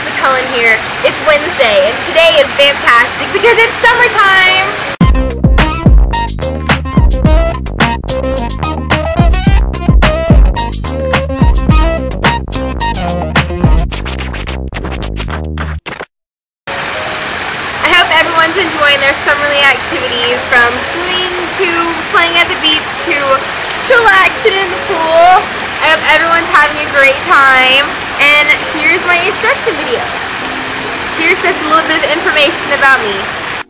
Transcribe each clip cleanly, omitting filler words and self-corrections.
Ashley Cullen here. It's Wednesday, and today is fantastic because it's summertime! I hope everyone's enjoying their summerly activities, from swimming to playing at the beach to chillaxing in the pool. I hope everyone's having a great time, and here's my instruction video. Here's just a little bit of information about me.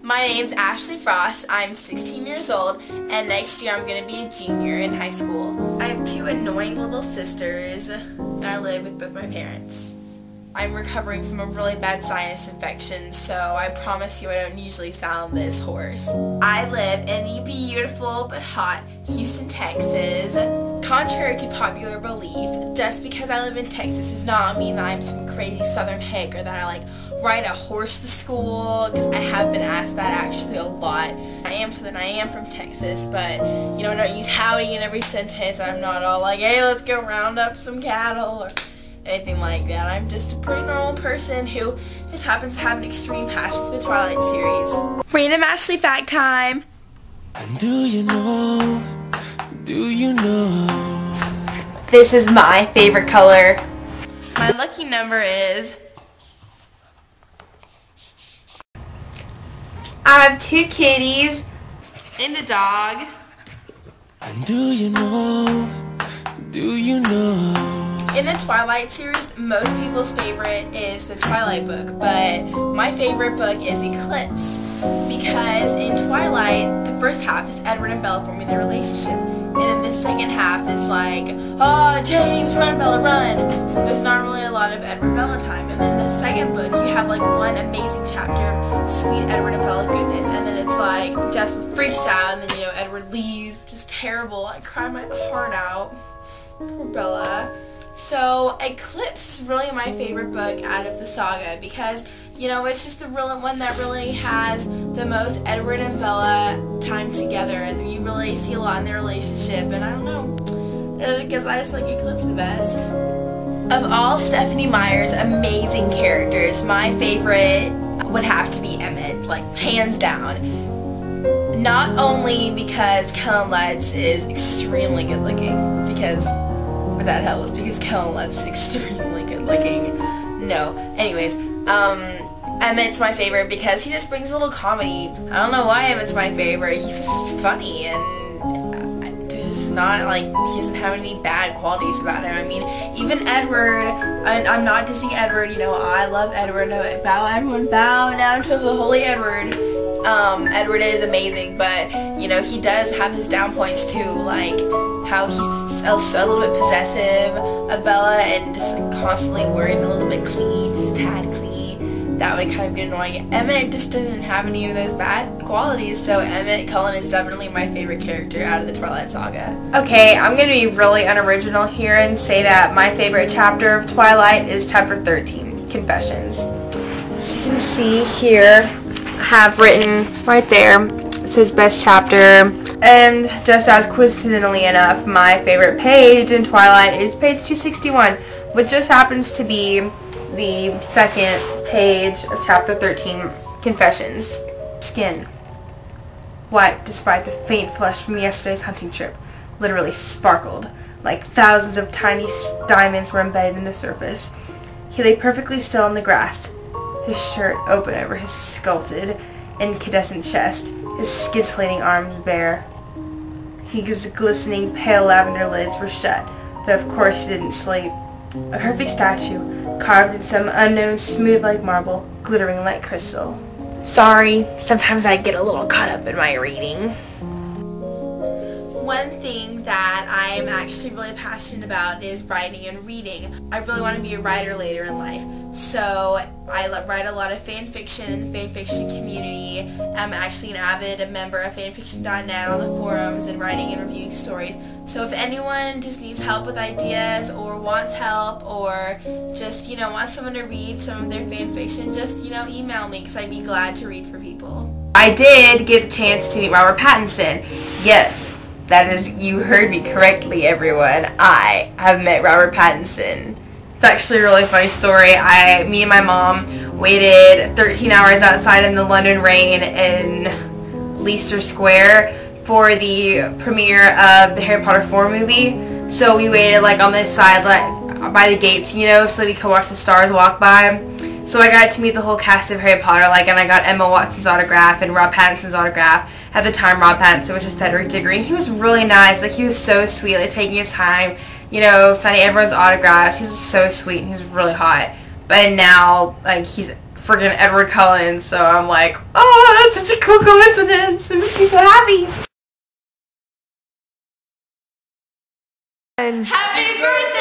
My name's Ashley Frost. I'm 16 years old, and next year I'm going to be a junior in high school. I have two annoying little sisters, and I live with both my parents. I'm recovering from a really bad sinus infection, so I promise you I don't usually sound this hoarse. I live in the beautiful but hot Houston, Texas. Contrary to popular belief, just because I live in Texas does not mean that I'm some crazy southern hick or that I ride a horse to school, because I have been asked that actually a lot. I am Southern, I am from Texas, but I don't use howdy in every sentence. I'm not all like, hey, let's go round up some cattle or anything like that. I'm just a pretty normal person who just happens to have an extreme passion for the Twilight series. Random Ashley fact time. And do you know, This is my favorite color. My lucky number is... I have two kitties and a dog. and do you know, In the Twilight series, most people's favorite is the Twilight book, but my favorite book is Eclipse, because in Twilight, the first half is Edward and Bella forming their relationship, and then the second half is like, oh, James, run, Bella, run. So there's not really a lot of Edward Bella time, and then the second book, you have one amazing chapter of sweet Edward and Bella goodness, and then it's like, Jasper freaks out, and then Edward leaves, which is terrible. I cried my heart out. Poor Bella. So Eclipse is really my favorite book out of the saga because, it's just the real one that really has the most Edward and Bella time together, and you really see a lot in their relationship, and I don't know, because I just like Eclipse the best. Of all Stephenie Meyer's amazing characters, my favorite would have to be Emmett, hands down. Not only because Cullen is extremely good looking, but that helps because Cullen is extremely good looking. No. Anyways, Emmett's my favorite because he just brings a little comedy. I don't know why Emmett's my favorite. He's just funny, and there's just not, he doesn't have any bad qualities about him. I mean, even Edward, I'm not dissing Edward, I love Edward. No, everyone bow down to the holy Edward. Edward is amazing, but, he does have his down points too, how he's a little bit possessive of Bella and just constantly worried and a little bit clingy, just a tad clingy. That would kind of get annoying. Emmett just doesn't have any of those bad qualities, so Emmett Cullen is definitely my favorite character out of the Twilight saga. Okay, I'm going to be really unoriginal here and say that my favorite chapter of Twilight is chapter 13, Confessions. As you can see here, I have written right there, it says best chapter, and just as coincidentally enough, my favorite page in Twilight is page 261, which just happens to be the second page of chapter 13, Confessions. Skin. White, despite the faint flush from yesterday's hunting trip, literally sparkled, like thousands of tiny diamonds were embedded in the surface. He lay perfectly still in the grass, his shirt open over his sculpted, incandescent chest, his scintillating arms bare. His glistening, pale lavender lids were shut, though of course he didn't sleep. A perfect statue, carved in some unknown smooth like marble, glittering like crystal. Sorry, sometimes I get a little caught up in my reading. One thing that I am actually really passionate about is writing and reading. I really want to be a writer later in life. So I write a lot of fan fiction in the fan fiction community. I'm actually an avid member of fanfiction.net on the forums and writing and reviewing stories. So if anyone just needs help with ideas or wants help or just, wants someone to read some of their fan fiction, just, email me because I'd be glad to read for people. I did get a chance to meet Robert Pattinson. Yes, that is, you heard me correctly, everyone. I have met Robert Pattinson It's actually a really funny story. Me and my mom waited 13 hours outside in the London rain in Leicester Square for the premiere of the Harry Potter 4 movie. So we waited like on this side, like by the gates, you know, so we could watch the stars walk by. So I got to meet the whole cast of Harry Potter, like, and I got Emma Watson's autograph and Rob Pattinson's autograph. At the time, Rob Pattinson was just Cedric Diggory. He was really nice. Like, he was so sweet, like, taking his time, you know, signing everyone's autographs. He's so sweet, and he was really hot. But now, like, he's friggin' Edward Cullen, so I'm like, oh, that's such a cool coincidence. It makes me so happy. And Happy birthday!